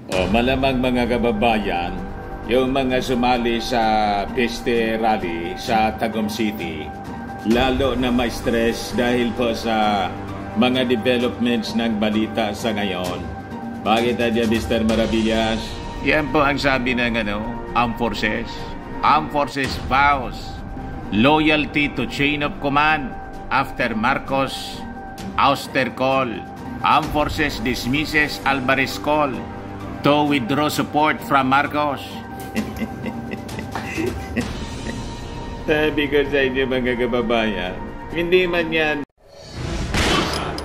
O malamang mga kababayan, yung mga sumali sa Peste Rally sa Tagum City, lalo na may stress dahil po sa mga developments ng balita sa ngayon. Bakit niya, Mr. Maravillas? Yan po ang sabi ng Armed Forces. Armed Forces vows loyalty to chain of command after Marcos ouster call. Armed Forces dismisses Alvarez call to withdraw support from Marcos. Sabi ko sa inyo mga kababayan, hindi man yan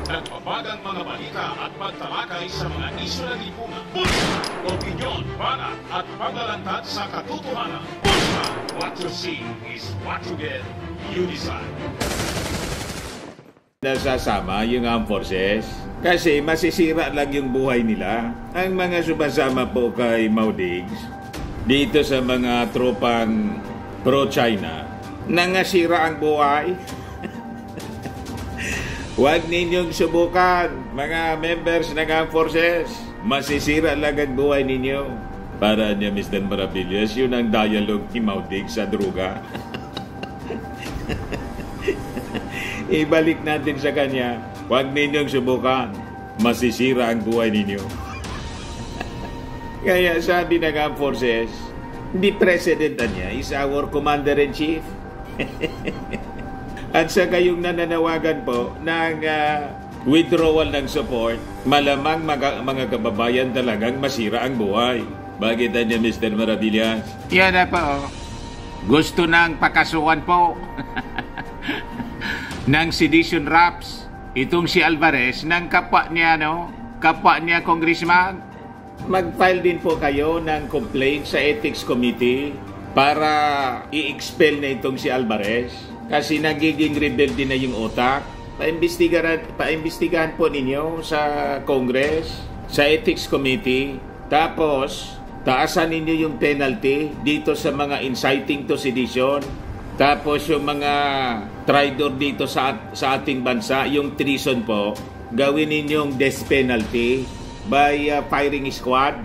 nagpapagang mga balita at pagtalakay sa mga isyu ng lipunan. Bulsa, opinyon, banat at paglalantad sa katotohanan. Bulsa, what you see is what you get. You decide. Nasasama yung Armed Forces kasi masisira lang yung buhay nila. Ang mga sumasama po kay Maudigs dito sa mga tropang pro-China, nangasira ang buhay. Huwag ninyong subukan, mga members ng Armed Forces. Masisira lang ang buhay ninyo. Para niya, Mr. Maravillas, yun ang dialogue ni Maudigs sa druga. Ibalik natin sa kanya, huwag ninyong subukan. Masisira ang buhay ninyo. Kaya sabi ng Armed Forces, the President niya is our Commander-in-Chief. At sa kayong nananawagan po ng withdrawal ng support, malamang mga kababayan talagang masira ang buhay. Bakit niya, Mr. Maravillas? Yan na po. Gusto ng pakasuhan po ng sedition raps itong si Alvarez ng kapwa niya congressman. Mag-file din po kayo ng complaint sa Ethics Committee para i-expel na itong si Alvarez kasi nagiging rebelde na yung utak. Paimbestigahan po ninyo sa Congress, sa Ethics Committee, tapos taasan ninyo yung penalty dito sa mga inciting to sedition. Tapos yung mga traidor dito sa ating bansa, yung treason po, gawin ninyong death penalty by firing squad.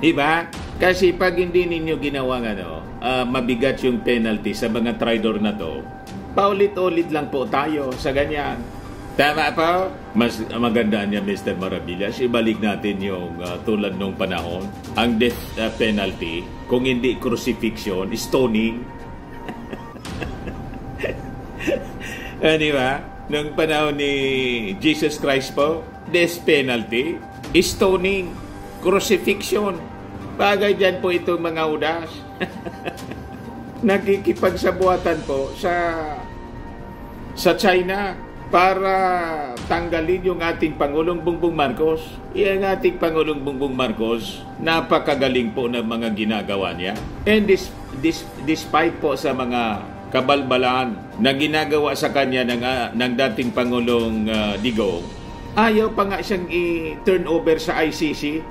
Diba? Kasi pag hindi ninyo ginawang mabigat yung penalty sa mga traidor na to, paulit-ulit lang po tayo sa ganyan. Tama po? Mas maganda niya, Mr. Maravillas, ibalik natin yung tulad nung panahon, ang death penalty, kung hindi crucifixion, stoning. Diba? Nung panahon ni Jesus Christ po, death penalty, stoning, crucifixion. Bagay dyan po itong mga udas. Nakikipagsabuatan po sa China para tanggalin yung ating Pangulong Bongbong Marcos. Yung ating Pangulong Bongbong Marcos, napakagaling po ng mga ginagawa niya. And despite po sa mga kabalbalan na ginagawa sa kanya ng dating Pangulong Digong, ayaw pa nga siyang i-turn over sa ICC.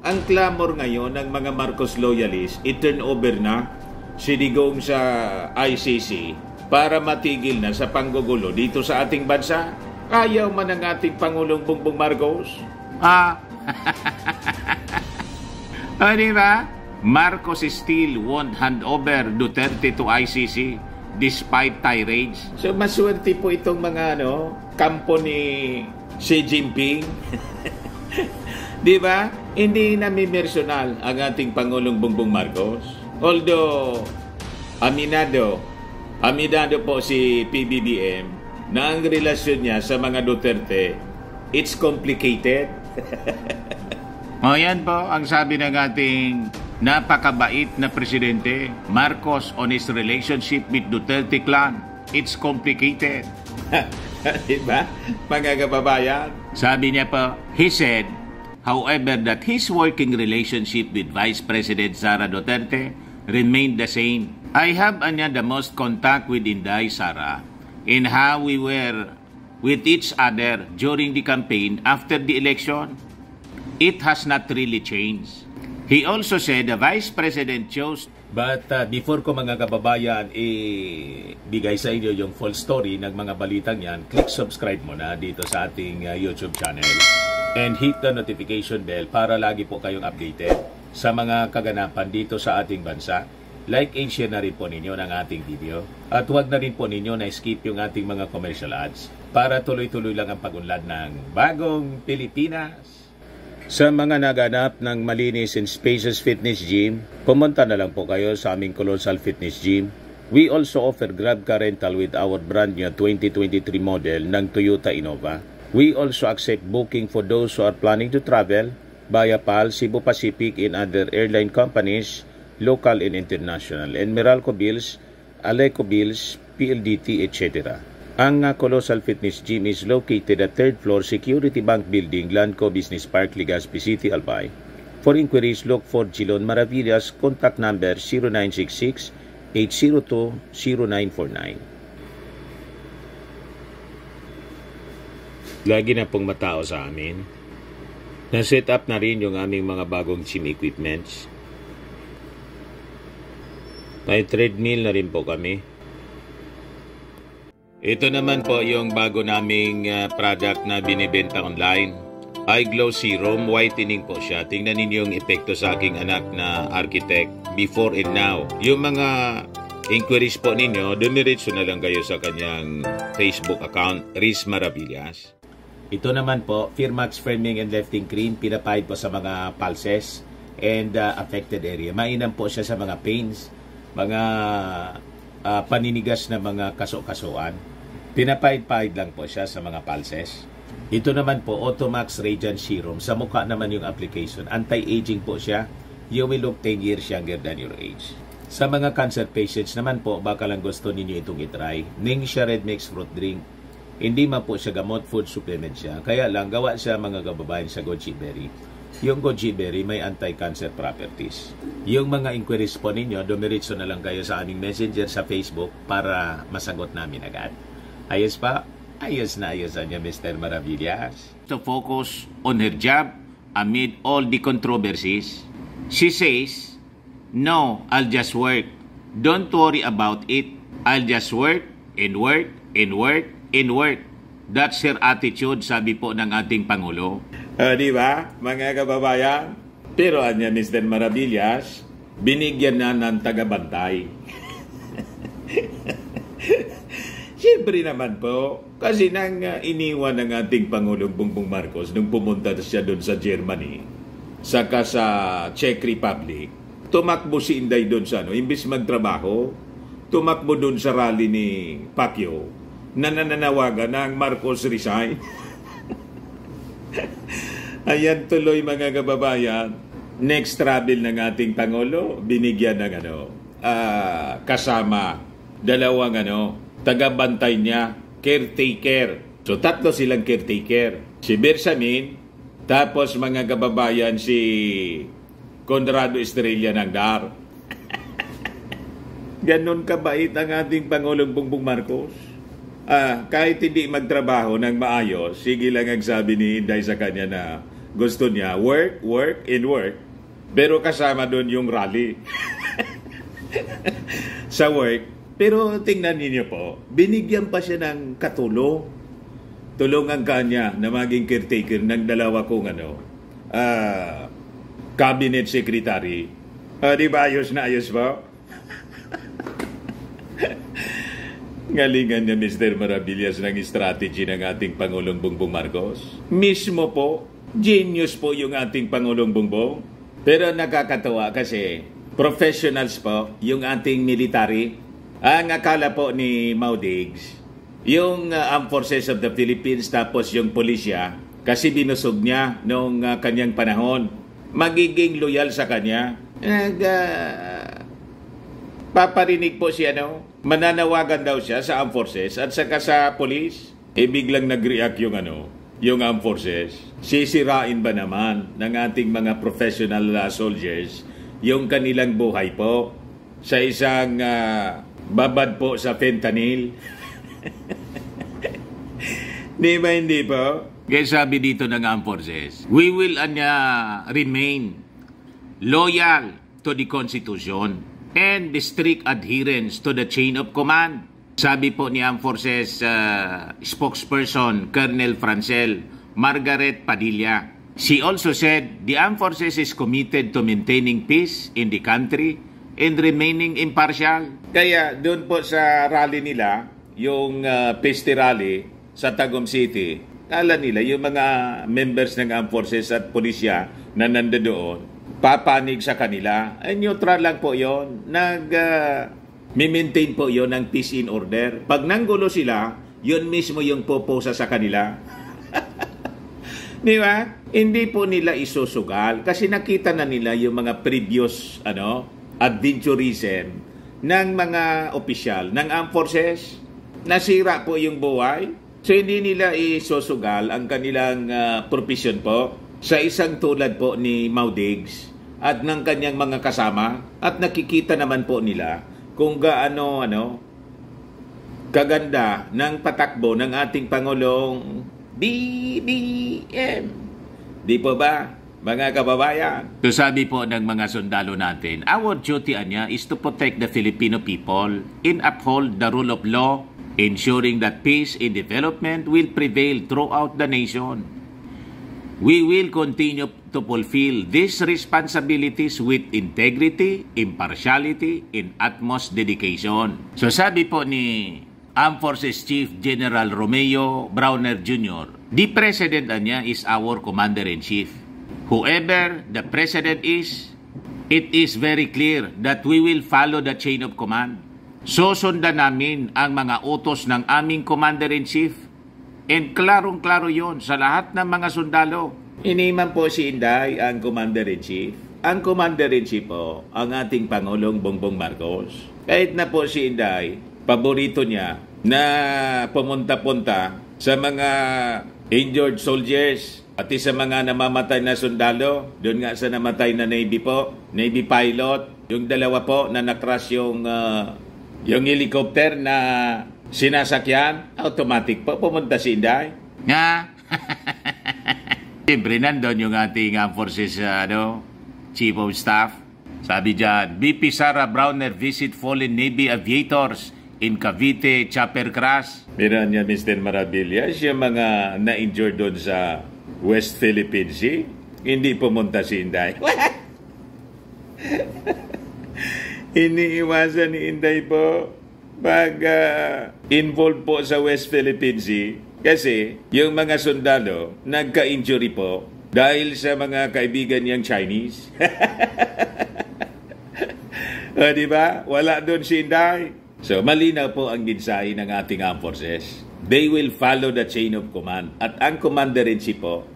Ang clamor ngayon ng mga Marcos loyalists, i-turn over na si Digong sa ICC para matigil na sa panggugulo dito sa ating bansa. Ayaw man ng ating Pangulong Bongbong Marcos. Diba? Marcos still won't hand over Duterte to ICC despite tirades. So maswerte po itong mga kampo ni Xi Jinping. Diba? Hindi namimersonal ang ating Pangulong Bongbong Marcos. Although aminado po si PBBM na ang relasyon niya sa mga Duterte, it's complicated. Yan po ang sabi ng ating napakabait na presidente, Marcos, on his relationship with Duterte clan. It's complicated. Diba, mga kababayan? Sabi niya po, he said, however, that his working relationship with Vice President Sara Duterte remained the same. I have the most contact with Inday Sara in how we were with each other during the campaign after the election. It has not really changed. He also said the Vice President chose. But before ko mga kababayan bigay sa inyo yung full story ng mga balitang yan, click subscribe mo na dito sa ating YouTube channel. and hit the notification bell para lagi po kayong updated sa mga kaganapan dito sa ating bansa. Like and share na rin po ninyo ng ating video. At huwag na rin po ninyo na skip yung ating mga commercial ads para tuloy-tuloy lang ang pag-unlad ng bagong Pilipinas. Sa mga naganap ng malinis and spacious fitness gym, pumunta na lang po kayo sa aming Colossal Fitness Gym. We also offer Grab car rental with our brand new 2023 model ng Toyota Innova. We also accept booking for those who are planning to travel via PAL, Cebu Pacific, and other airline companies, local and international, and Meralco Bills, Aleco Bills, PLDT, etc. Ang Colossal Fitness Gym is located at 3rd floor Security Bank Building, Lanco Business Park, Legazpi City, Albay. For inquiries, look for Gilon Maravillas. Contact number 0966-802-0949. Lagi na pong matao sa amin. Na-set up na rin yung aming mga bagong gym equipments. May treadmill na rin po kami. Ito naman po yung bago naming product na binibenta online. Eye Glow Serum, whitening po siya. Tingnan ninyo yung epekto sa aking anak na architect before and now. Yung mga inquiries po ninyo, dumiretso na lang kayo sa kanyang Facebook account, Riz Maravillas. Ito naman po, Firmax Firming and Lifting Cream, pinapahid po sa mga pulses and affected area. Mainam po siya sa mga pains, mga paninigas na mga kaso-kasuan. Pinapahid-pahid lang po siya sa mga pulses. Ito naman po, Automax Radiant Serum. Sa mukha naman yung application. Anti-aging po siya. You will look 10 years younger than your age. Sa mga cancer patients naman po, baka lang gusto ninyo itong itry. Ningxia Red Mix Fruit Drink. Hindi man po siya gamot, food supplement siya. Kaya lang, gawa siya mga kababayan sa goji berry. Yung goji berry may anti-cancer properties. Yung mga inquiries po ninyo, dumiretso na lang kayo sa aming messenger sa Facebook para masagot namin agad. Ayos pa? Ayos na ayos niya, Mr. Maravillas. To focus on her job amid all the controversies. She says, "No, I'll just work. Don't worry about it. I'll just work and work and work and work." That's her attitude, sabi po ng ating Pangulo. Di ba, mga kababayan? Pero anya, Mr. Maravillas, binigyan na ng tagabantay. Siyempre naman po, kasi nang iniwan ng ating Pangulong Bongbong Marcos nung pumunta siya doon sa Germany, saka sa Czech Republic, tumakbo si Inday doon sa imbis magtrabaho, tumakbo doon sa rally ni Pacquiao, na nananawagan ng Marcos resign. Ayan tuloy mga kababayan, next travel ng ating Pangulo, binigyan ng kasama, dalawang tagabantay niya, caretaker. So, tatlo silang caretaker. Si Bersamin, tapos mga kababayan si Conrado Estrella ng DAR. Ganon kabait ang ating Pangulong Bongbong Marcos. Kahit hindi magtrabaho ng maayos, sige lang ang sabi ni Inday sa kanya na gusto niya, work, work, and work. Pero kasama doon yung rally. Sa work. Pero tingnan niyo po, binigyan pa siya ng katulong. Tulungan kanya na maging caretaker ng dalawa kong cabinet secretary. Di ba ayos na ayos ba? Galingan niya, Mr. Maravillas, ng strategy ng ating Pangulong Bongbong Marcos. Mismo po, genius po yung ating Pangulong Bongbong. Pero nakakatawa kasi professionals po yung ating military. Ang akala po ni Maudigs, yung Armed Forces of the Philippines tapos yung pulisya, kasi binusog niya noong kanyang panahon, magiging loyal sa kanya. Paparinig po siya, mananawagan daw siya sa Armed Forces at saka sa police. Biglang nag-react yung Armed Forces. Sisirain ba naman ng ating mga professional soldiers yung kanilang buhay po sa isang babad po sa fentanyl? Di ba hindi po? Kaya sabi dito ng Armed Forces, we will remain loyal to the Constitution and the strict adherence to the chain of command. Sabi po ni Armed Forces spokesperson Colonel Francel, Margaret Padilla. She also said the armed forces is committed to maintaining peace in the country and remaining impartial. Kaya doon po sa rally nila, yung peace rally sa Tagum City, kala nila yung mga members ng armed forces at pulisya na nandoon, papanig sa kanila. Ay neutral lang po yon. Maintain po yon ng peace in order. Pag nanggulo sila, yun mismo yung poposa sa kanila. Di ba? Hindi po nila isusugal kasi nakita na nila yung mga previous adventurism ng mga opisyal ng armed forces. Nasira po yung buhay. So hindi nila isusugal ang kanilang profesyon po sa isang tulad po ni Mau Diggs at ng kanyang mga kasama, at nakikita naman po nila kung gaano kaganda ng patakbo ng ating Pangulong BBM. Di po ba, mga kababayan? So sabi po ng mga sundalo natin, our duty anya is to protect the Filipino people and uphold the rule of law, ensuring that peace and development will prevail throughout the nation. We will continue to fulfill these responsibilities with integrity, impartiality, and utmost dedication. So sabi po ni Armed Forces Chief General Romeo Browner Jr., the President niya is our Commander-in-Chief. Whoever the President is, it is very clear that we will follow the chain of command. Susundan namin ang mga utos ng aming Commander-in-Chief, and klarong-klaro yon sa lahat ng mga sundalo. Iniman po si Inday ang Commander-in-Chief. Ang Commander-in-Chief po, ang ating Pangulong Bongbong Marcos. Kahit na po si Inday, paborito niya na pumunta-punta sa mga injured soldiers at sa mga namamatay na sundalo. Doon nga sa namatay na Navy po, Navy pilot, yung dalawa po na na-crash yung helicopter na sinasakyan, automatic po pumunta si Inday. Nga. Siyempre nandun yung ating forces Chief of Staff. Sabi dyan, BP Sara Browner visit fallen Navy aviators in Cavite Chopper Crash. Meron niya Mr. Maravillas, yung mga na-injured doon sa West Philippine Sea, hindi pumunta si Inday. Iniiwasan ni Inday po pag involved po sa West Philippine Sea kasi yung mga sundalo nagka-injury po dahil sa mga kaibigan niyang Chinese. O, diba? Wala doon si Inday. So, malinaw po ang ginsahe ng ating armed forces. They will follow the chain of command. At ang Commander-in-Chief po,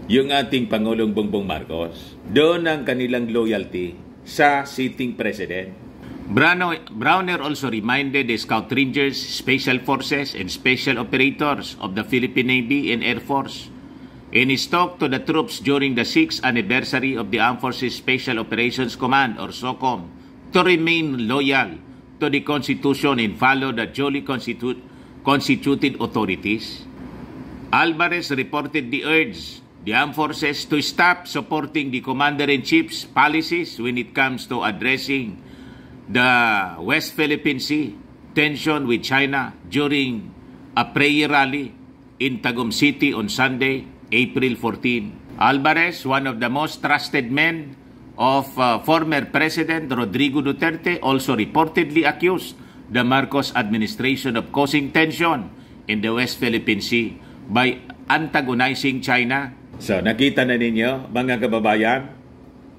yung ating Pangulong Bongbong Marcos, doon ang kanilang loyalty sa sitting President. Browner also reminded the Scout Rangers, Special Forces, and Special Operators of the Philippine Navy and Air Force in his talk to the troops during the 6th anniversary of the Armed Forces Special Operations Command, or SOCOM, to remain loyal to the Constitution and follow the duly constituted authorities. Alvarez reportedly urged the armed forces to stop supporting the Commander-in-Chief's policies when it comes to addressing the West Philippine Sea tension with China during a prayer rally in Tagum City on Sunday, April 14. Alvarez, one of the most trusted men of former President Rodrigo Duterte, also reportedly accused the Marcos administration of causing tension in the West Philippine Sea by antagonizing China. So, nakita na ninyo, mga kababayan,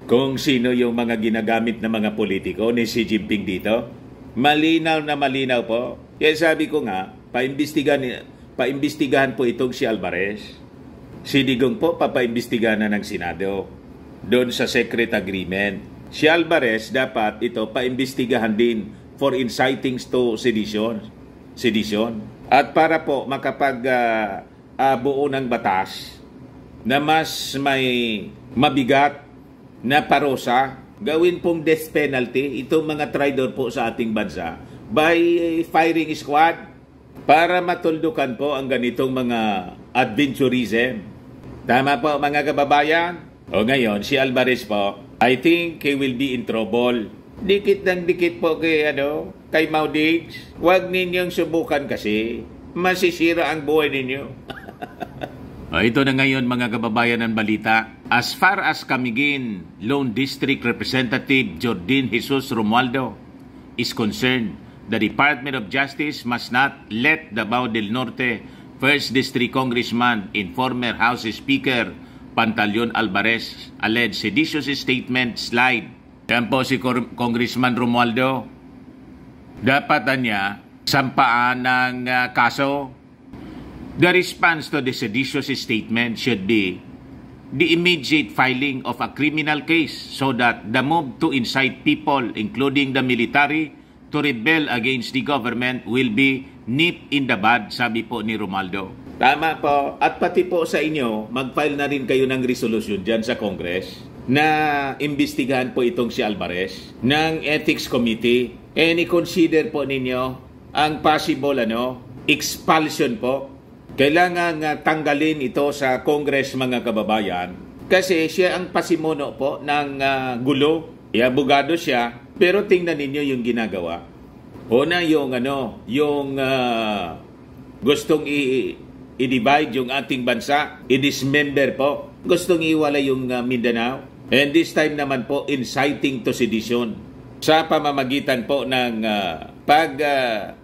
kung sino yung mga ginagamit na mga politiko ni Xi Jinping dito? Malinaw na malinaw po. Kaya sabi ko nga, paimbestigahan po itong si Alvarez. Si Digong po, papaimbestigahan na ng Senado doon sa secret agreement. Si Alvarez dapat ito paimbestigahan din for inciting to sedition. At para po makapag-buo ng batas na mas may mabigat na parusa, gawin pong death penalty itong mga traidor po sa ating bansa by firing squad para matuldukan po ang ganitong mga adventurism. Tama po mga kababayan? O ngayon, si Alvarez po, I think he will be in trouble. Dikit ng dikit po kay Mau Diggs. Huwag ninyong subukan kasi masisira ang buhay ninyo. Ito na ngayon mga kababayan ng balita. As far as Camiguin Lone District Representative Jordin Jesus Romualdo is concerned, the Department of Justice must not let Davao del Norte 1st District Congressman and former House Speaker Pantaleon Alvarez alleged seditious statement slide. Yan po si Congressman Romualdo. Dapat niya sampaan ng kaso. The response to the seditious statement should be the immediate filing of a criminal case so that the move to incite people, including the military, to rebel against the government will be nipped in the bud, sabi po ni Romualdo. Tama po. At pati po sa inyo, mag-file na rin kayo ng resolution dyan sa Congress na imbestigahan po itong si Alvarez ng Ethics Committee and i-consider po ninyo ang possible expulsion po. Kailangan tanggalin ito sa Congress mga kababayan kasi siya ang pasimuno po ng gulo. Abogado siya pero tingnan ninyo yung ginagawa. Una yung gustong i-divide yung ating bansa, i-dismember po. Gustong iwalay yung Mindanao. And this time naman po inciting to sedition sa pamamagitan po ng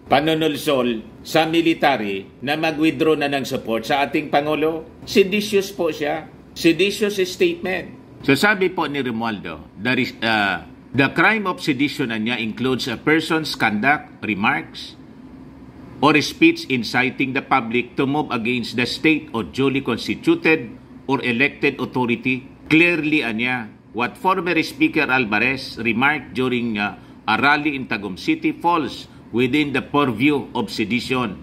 panunulsol sa military na mag-withdraw na ng support sa ating Pangulo. Seditious po siya. Seditious statement. So sabi po ni Romualdo, the crime of sedition niya includes a person's conduct, remarks, or speech inciting the public to move against the state or duly constituted or elected authority. Clearly niya, what former Speaker Alvarez remarked during a rally in Tagum City falls within the purview of sedition,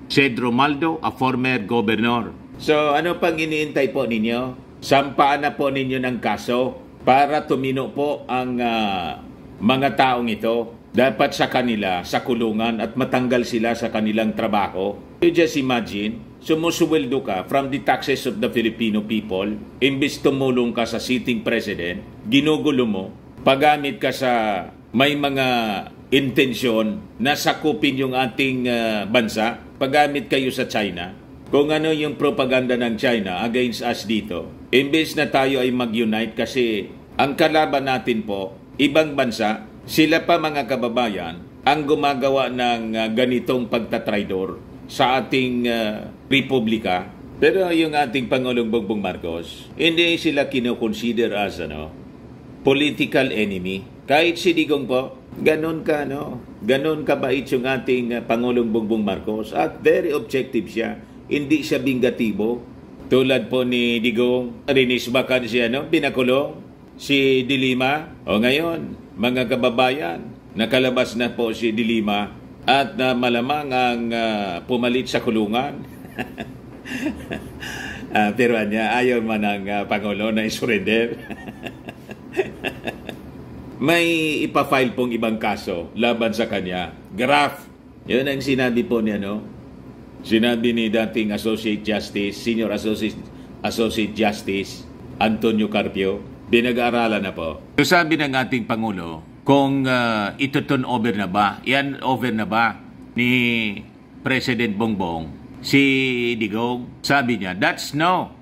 said Romualdo, a former governor. So ano pang iniintay po ninyo? Sampaan na po ninyo ng kaso para tumino po ang mga taong ito. Dapat sa kanila, sa kulungan at matanggal sila sa kanilang trabaho. You just imagine, sumusuweldo ka from the taxes of the Filipino people, imbis tumulong ka sa sitting president, ginugulo mo, paggamit ka sa may mga intensyon na sakupin yung ating bansa, paggamit kayo sa China, kung ano yung propaganda ng China against us dito. Imbes na tayo ay mag-unite kasi ang kalaban natin po, ibang bansa, sila pa mga kababayan, ang gumagawa ng ganitong pagtatraidor sa ating republika. Pero yung ating Pangulong Bongbong Marcos, hindi sila kinoconsider as political enemy. Kahit si Digong po, ganon kabait yung ating Pangulong Bongbong Marcos at very objective siya. Hindi siya bingatibo. Tulad po ni Digong, rinisbakan siya, pinakulong si Dilima. O ngayon, mga kababayan, nakalabas na po si Dilima at malamang ang pumalit sa kulungan. Pero ayaw man ang Pangulo na isurrender. May ipafile pong ibang kaso laban sa kanya. Graph. Yun ang sinabi po niya, Sinabi ni dating Associate Justice, Senior Associate Justice, Antonio Carpio, binag-aaralan na po. So sabi ng ating Pangulo, kung ito-turn over na ba, ni President Bongbong, si Digong, sabi niya, that's no.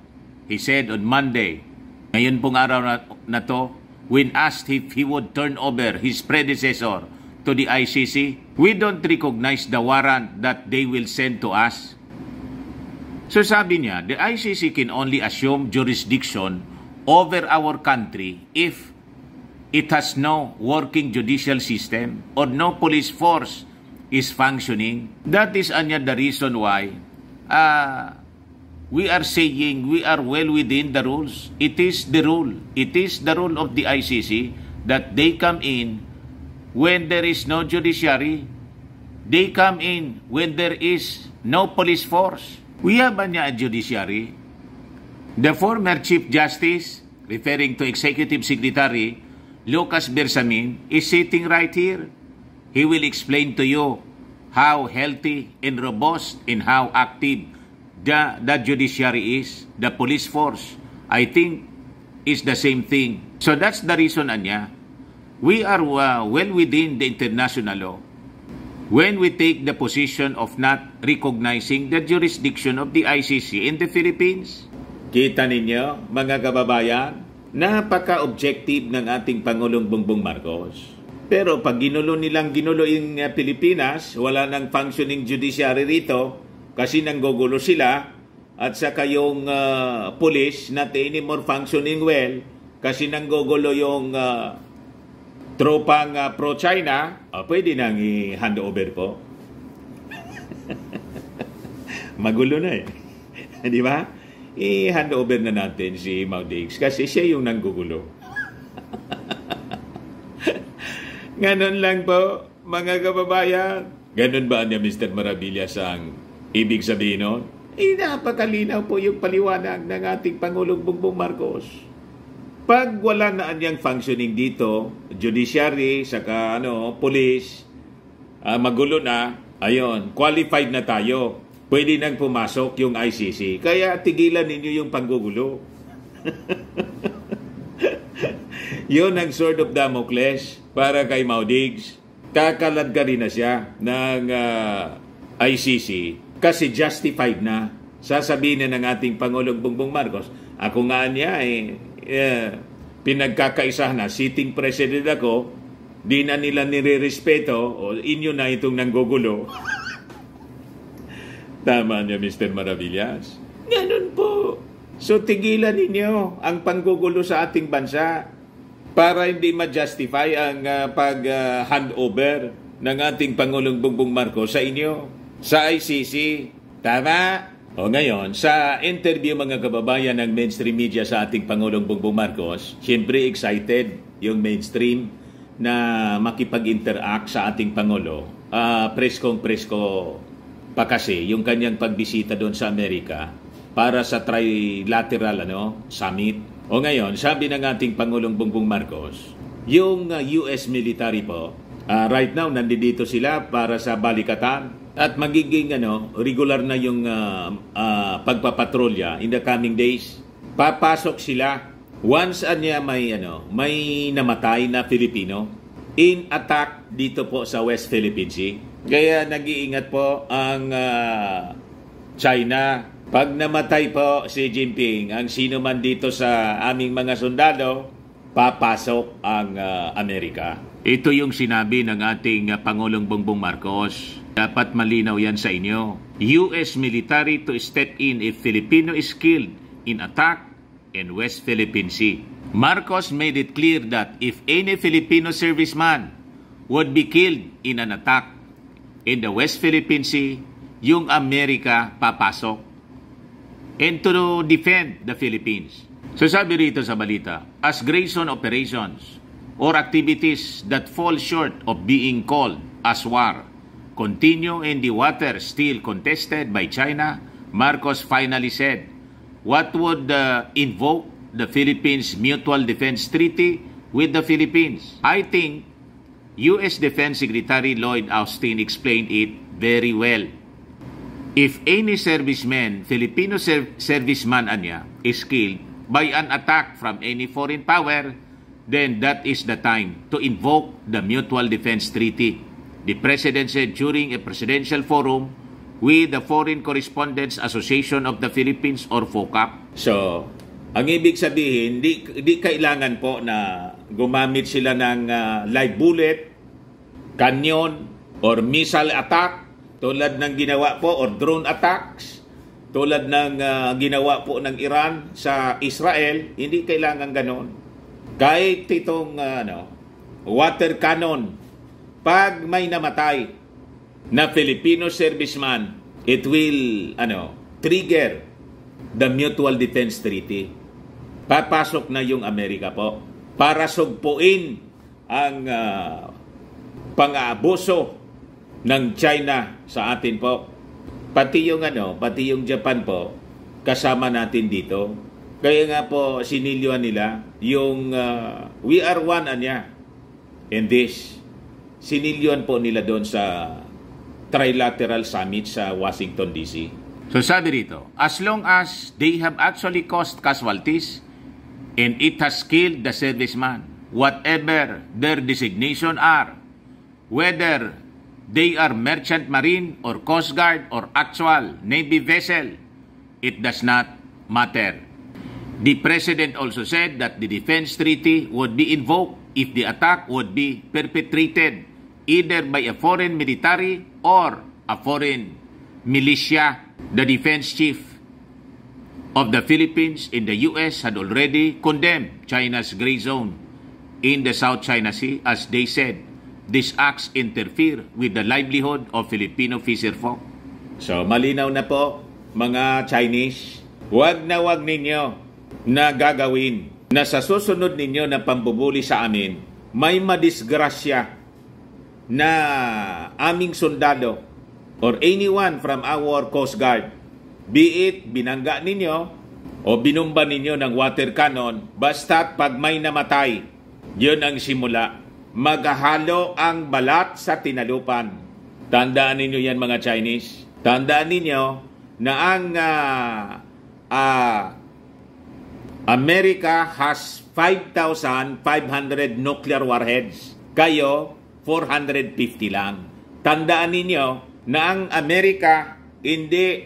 He said on Monday, ngayon pong araw na to, when asked if he would turn over his predecessor to the ICC, we don't recognize the warrant that they will send to us. So sabi niya, the ICC can only assume jurisdiction over our country if it has no working judicial system or no police force is functioning. That is the reason why we are saying we are well within the rules. It is the rule. It is the rule of the ICC that they come in when there is no judiciary. They come in when there is no police force. We have a judiciary. The former Chief Justice, referring to Executive Secretary Lucas Bersamin, is sitting right here. He will explain to you how healthy and robust and how active the judiciary is. The police force, I think, is the same thing. So that's the reason, we are well within the international law when we take the position of not recognizing the jurisdiction of the ICC in the Philippines. Kita ninyo, mga kababayan, napaka-objective ng ating Pangulong Bongbong Marcos. Pero pag ginulo yung Pilipinas, wala nang functioning judiciary rito kasi nanggugulo sila at saka yung police not anymore functioning well kasi nanggugulo yung tropang pro-China, pwede nang i-hand over po. Magulo na eh. Di ba? I-hand over na natin si Mau Diggs kasi siya yung nanggugulo. Ganon lang po, mga kababayan. Ganon ba niya, Mr. Maravillas, ang ibig sabihin nun? Napakalinaw po yung paliwanag ng ating Pangulong Bongbong Marcos. Pag wala na anyang functioning dito, judiciary, saka police, magulo na, ayun, qualified na tayo. Pwede nang pumasok yung ICC. Kaya tigilan ninyo yung panggugulo. Yun ang sword of Damocles para kay Mau Diggs. Kakaladgarin na siya ng ICC kasi justified na. Sasabihin na ng ating Pangulong Bongbong Marcos, ako nga niya pinagkakaisa na, sitting president ako, di na nila nire-respeto, o inyo na itong nanggugulo. Tama niya, Mr. Maravillas. Ganun po. So, tigilan ninyo ang panggugulo sa ating bansa para hindi ma-justify ang pag-handover ng ating Pangulong Bongbong Marcos sa inyo, sa ICC. Tama? O ngayon, sa interview mga kababayan ng mainstream media sa ating Pangulong Bongbong Marcos, siyempre excited yung mainstream na makipag-interact sa ating Pangulo. Presko pa kasi yung kanyang pagbisita doon sa Amerika para sa trilateral summit. O ngayon, sabi ng ating Pangulong Bongbong Marcos, yung US military po, right now nandito sila para sa balikatan at magiging regular na yung pagpapatrolya in the coming days. Papasok sila once may namatay na Filipino in attack dito po sa West Philippine Sea. Kaya nag-iingat po ang China. Pag namatay po si Jinping, ang sino man dito sa aming mga sundalo, papasok ang Amerika. Ito yung sinabi ng ating Pangulong Bongbong Marcos. Dapat malinaw yan sa inyo. US military to step in if Filipino is killed in attack in West Philippine Sea. Marcos made it clear that if any Filipino serviceman would be killed in an attack in the West Philippine Sea, yung Amerika papasok and to defend the Philippines. So sabi rito sa balita, as Grayson operations or activities that fall short of being called as war continue in the water still contested by China, Marcos finally said what would invoke the Philippines Mutual Defense Treaty with the Philippines. I think U.S. Defense Secretary Lloyd Austin explained it very well. If any serviceman, Filipino serviceman is killed by an attack from any foreign power, then that is the time to invoke the Mutual Defense Treaty. The President said during a presidential forum with the Foreign Correspondents Association of the Philippines or FOCAP. So, ang ibig sabihin, di kailangan po na gumamit sila ng live bullet, canyon, or missile attack tulad ng ginawa po, or drone attacks tulad ng ginawa po ng Iran sa Israel. Hindi kailangan ganon. Kahit itong water cannon, pag may namatay na Filipino serviceman, it will trigger the Mutual Defense Treaty. Papasok na yung Amerika po para sugpuin ang pang-aabuso ng China sa atin po. Pati yung Japan po kasama natin dito. Kaya nga po sinilyoan nila yung we are one in this. Sinilyoan po nila doon sa trilateral summit sa Washington DC. So sabi rito, as long as they have actually caused casualties and it has killed the serviceman, whatever their designation are, whether they are merchant marine or coast guard or actual Navy vessel, it does not matter. The President also said that the defense treaty would be invoked if the attack would be perpetrated either by a foreign military or a foreign militia. The defense chief of the Philippines in the U.S. had already condemned China's gray zone in the South China Sea, as they said, these acts interfere with the livelihood of Filipino fisherfolk. So, malinaw na po, mga Chinese, wag ninyo na gagawin na sa susunod ninyo na pambubuli sa amin, may madisgrasya na aming sundalo or anyone from our Coast Guard, be it binangga ninyo o binumba ninyo ng water cannon, basta't pag may namatay, yun ang simula. Maghahalo ang balat sa tinalupan. Tandaan ninyo yan, mga Chinese. Tandaan ninyo na ang America has 5,500 nuclear warheads. Kayo, 450 lang. Tandaan ninyo na ang Amerika hindi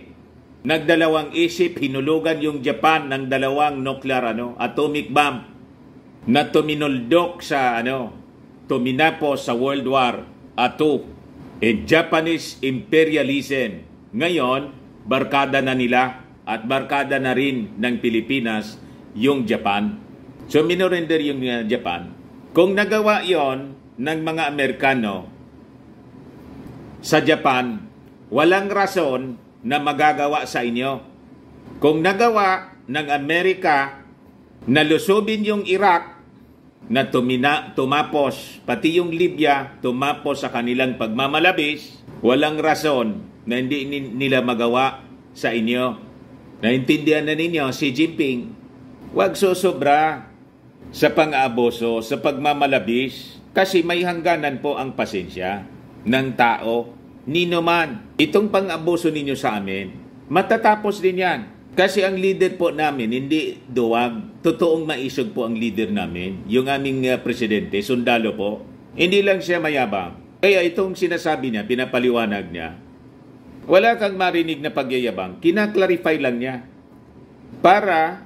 nagdalawang isip, hinulugan yung Japan ng dalawang nuclear atomic bomb na tuminuldok sa tuminapos sa World War II. Japanese imperialism. Ngayon, barkada na nila at barkada na rin ng Pilipinas yung Japan. So, minorender yung Japan. Kung nagawa yon ng mga Amerikano sa Japan, walang rason na magagawa sa inyo. Kung nagawa ng Amerika na lusubin yung Iraq, na tumapos, pati yung Libya, tumapos sa kanilang pagmamalabis, walang rason na hindi nila magawa sa inyo. Naintindihan na ninyo, Xi Jinping, huwag susobra sa pang-aaboso, sa pagmamalabis, kasi may hangganan po ang pasensya ng tao. Nino man, itong pang-abuso ninyo sa amin, matatapos din yan. Kasi ang leader po namin, hindi duwag, totoong maisog po ang leader namin, yung aming presidente, sundalo po. Hindi lang siya mayabang. Kaya itong sinasabi niya, pinapaliwanag niya, wala kang marinig na pagyayabang, kinaklarify lang niya para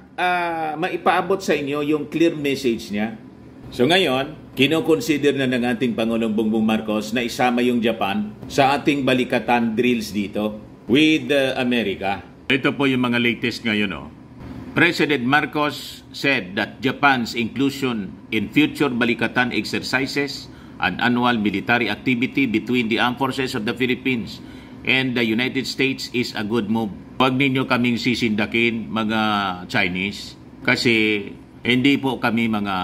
maipaabot sa inyo yung clear message niya. So ngayon, kinoconsider na ng ating Pangulong Bongbong Marcos na isama yung Japan sa ating balikatan drills dito with America. Ito po yung mga latest ngayon. President Marcos said that Japan's inclusion in future balikatan exercises, an annual military activity between the armed forces of the Philippines and the United States, is a good move. Huwag ninyo kaming sisindakin, mga Chinese, kasi hindi po kami mga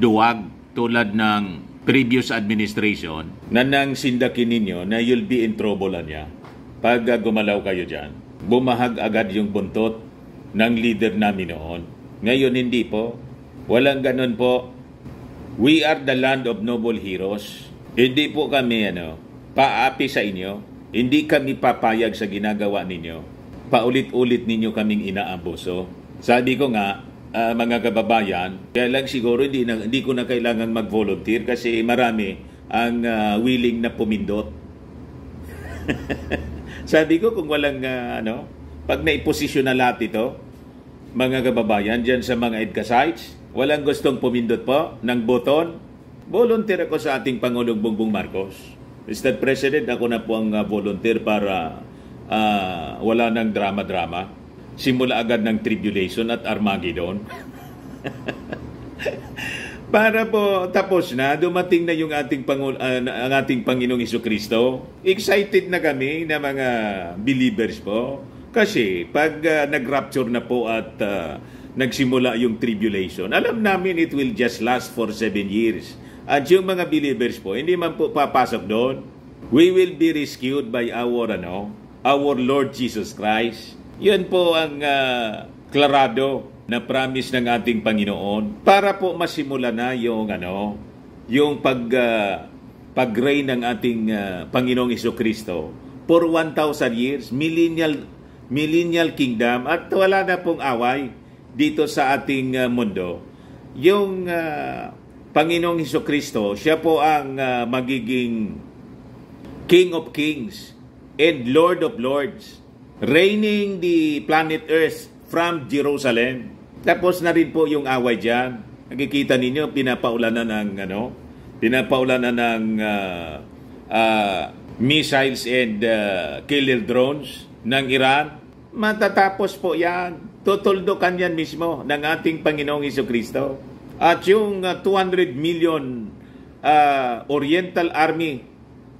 duwag tulad ng previous administration na nang sindakin ninyo na you'll be in trouble niya. Pag gumalaw kayo dyan, bumahag agad yung buntot ng leader namin noon. Ngayon hindi po. Walang ganun po. We are the land of noble heroes. Hindi po kami paapi sa inyo. Hindi kami papayag sa ginagawa ninyo. Paulit-ulit ninyo kaming inaabuso. Sabi ko nga, mga kababayan, kaya lang siguro hindi ko na kailangan mag-volunteer kasi marami ang willing na pumindot. Sabi ko kung walang pag naiposisyon na lahat ito, mga kababayan, dyan sa mga EDCA sites, walang gustong pumindot po ng boton, volunteer ako sa ating Pangulong Bongbong Marcos. Mr. President, ako na po ang volunteer para wala ng drama-drama. Simula agad ng tribulation at Armageddon. Para po tapos na, dumating na yung ating ang ating Panginoong Hesukristo. Excited na kami na mga believers po. Kasi pag nag-rapture na po at nagsimula yung tribulation, alam namin it will just last for 7 years. At yung mga believers po, hindi man po papasok doon. We will be rescued by our Lord Jesus Christ. Yan po ang klarado na promise ng ating Panginoon para po masimula na yung pag-reign ng ating Panginoong Hesukristo for 1,000 years, millennial kingdom, at wala na pong away dito sa ating mundo. Yung Panginoong Hesukristo, siya po ang magiging King of Kings and Lord of Lords, reigning the planet Earth from Jerusalem. Tapos na rin po yung away dyan. Nakikita ninyo, pinapaulanan ng missiles and killer drones ng Iran. Matatapos po yan. Tutuldukan yan mismo ng ating Panginoong Hesukristo. At yung 200 million Oriental Army,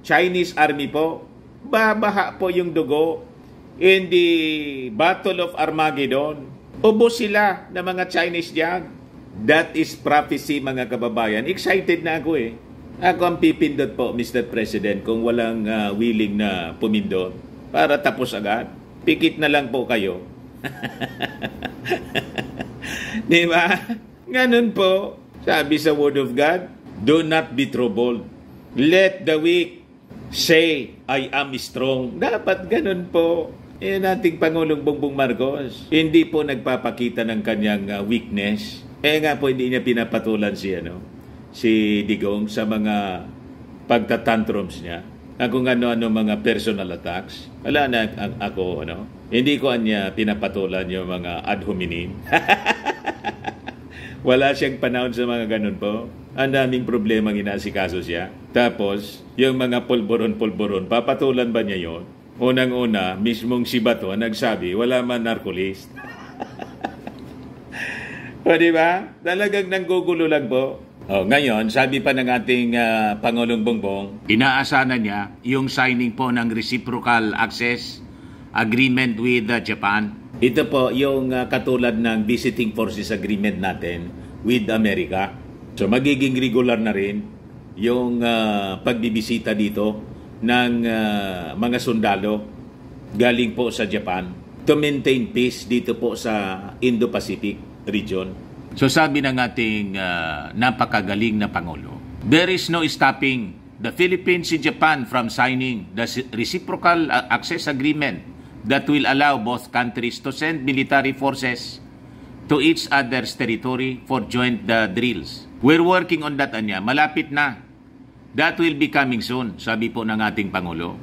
Chinese Army po, babaha po yung dugo in the Battle of Armageddon. Ubos sila ng mga Chinese diyan. That is prophecy, mga kababayan. Excited na ako eh. Ako ang pipindot po, Mr. President, kung walang willing na pumindot para tapos agad. Pikit na lang po kayo. Di ba? Ganun po. Sabi sa Word of God, do not be troubled. Let the weak say, I am strong. Dapat ganun po. Ating Pangulong Bongbong Marcos, hindi po nagpapakita ng kanyang weakness. Nga po, hindi niya pinapatulan si Digong sa mga pagtatantrums niya. Kung ano-ano mga personal attacks. Wala na ako, hindi ko niya pinapatulan yung mga ad hominem. Wala siyang panahon sa mga ganun po. Ang daming problema inasikaso siya. Tapos, yung mga pulburon-pulburon, papatulan ba niya yon? Unang-una, mismong si Bato nagsabi, wala man narcolist. O, diba? Talagang nanggugulo lang po. Ngayon, sabi pa ng ating Pangulong Bongbong, inaasahan niya yung signing po ng reciprocal access agreement with Japan. Ito po yung katulad ng visiting forces agreement natin with America. So magiging regular na rin yung pagbibisita dito ng mga sundalo galing po sa Japan to maintain peace dito po sa Indo-Pacific region. So sabi ng ating napakagaling na Pangulo, there is no stopping the Philippines and Japan from signing the reciprocal access agreement that will allow both countries to send military forces to each other's territory for joint drills. We're working on that, anya. Malapit na. That will be coming soon, sabi po ng ating Pangulo.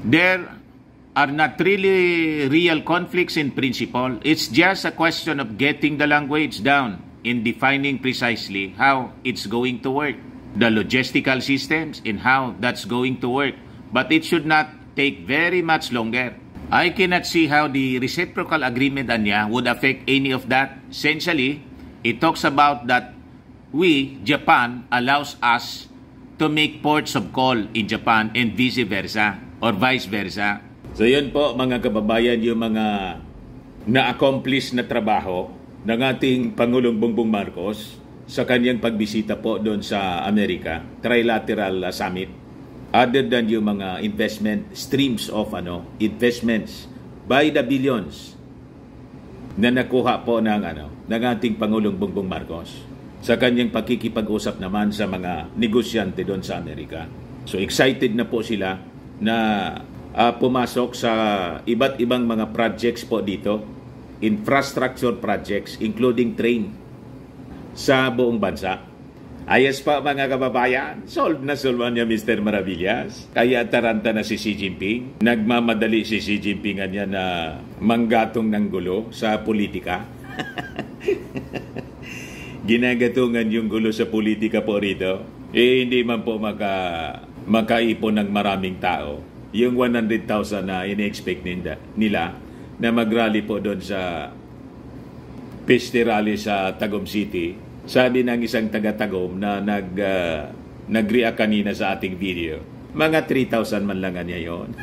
There are not really real conflicts in principle. It's just a question of getting the language down in defining precisely how it's going to work, the logistical systems and how that's going to work. But it should not take very much longer. I cannot see how the reciprocal agreement would affect any of that. Essentially, it talks about that Japan allows us to make ports of call in Japan and vice versa or vice versa. So yun po mga kababayan, yung mga na-accomplish na trabaho ng ating Pangulong Bongbong Marcos sa kanyang pagbisita po doon sa Amerika, Trilateral Summit. Other than yung mga investment streams of investments by the billions na nakuha po ng ating Pangulong Bongbong Marcos sa kanyang pakikipag-usap naman sa mga negosyante doon sa Amerika. So excited na po sila na pumasok sa iba't ibang mga projects po dito, infrastructure projects including train sa buong bansa. Ayos pa mga kababayan, solve na niya Mr. Maravillas. Kaya taranta na si Xi Jinping. Nagmamadali si Xi Jinping niya na manggatong ng gulo sa politika. Ginagatungan yung gulo sa politika po rito. Hindi man po makaipon ng maraming tao. Yung 100,000 na in-expect nila na mag-rally po doon sa Piste Rally sa Tagum City. Sabi ng isang taga-Tagum na nag-react kanina sa ating video, mga 3,000 man lang niya yun.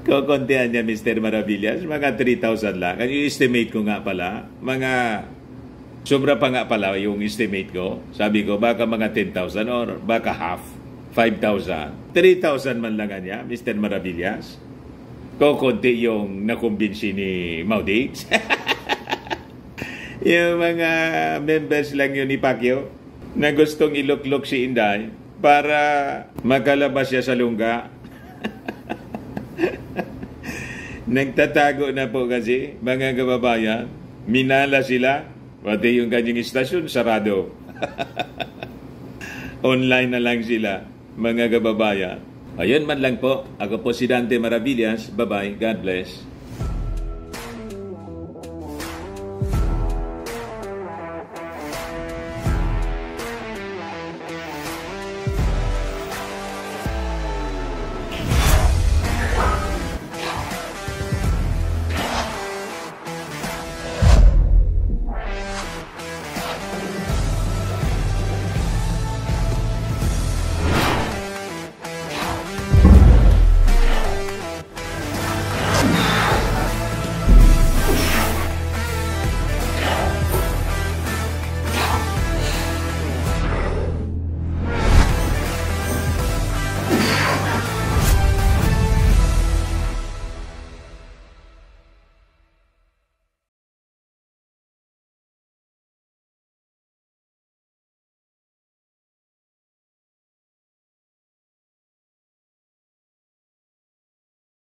Kukuntihan niya Mr. Maravillas, mga 3,000 lang. Ang estimate ko nga pala, sobra pa nga pala yung estimate ko. Sabi ko, baka mga 10,000 or baka half, 5,000. 3,000 man lang niya, Mr. Maravillas. Kukunti yung nakumbinsi ni Maudix. Yung mga members lang yun ni Pacquiao na gustong iluklok si Inday para makalabas siya sa lungga. Nagtatago na po kasi, mga kababayan. Minala sila, pati yung kanyang istasyon, sarado. Online na lang sila, mga kababayan. Ayun man lang po. Ako po si Dante Maravillas. Bye-bye. God bless.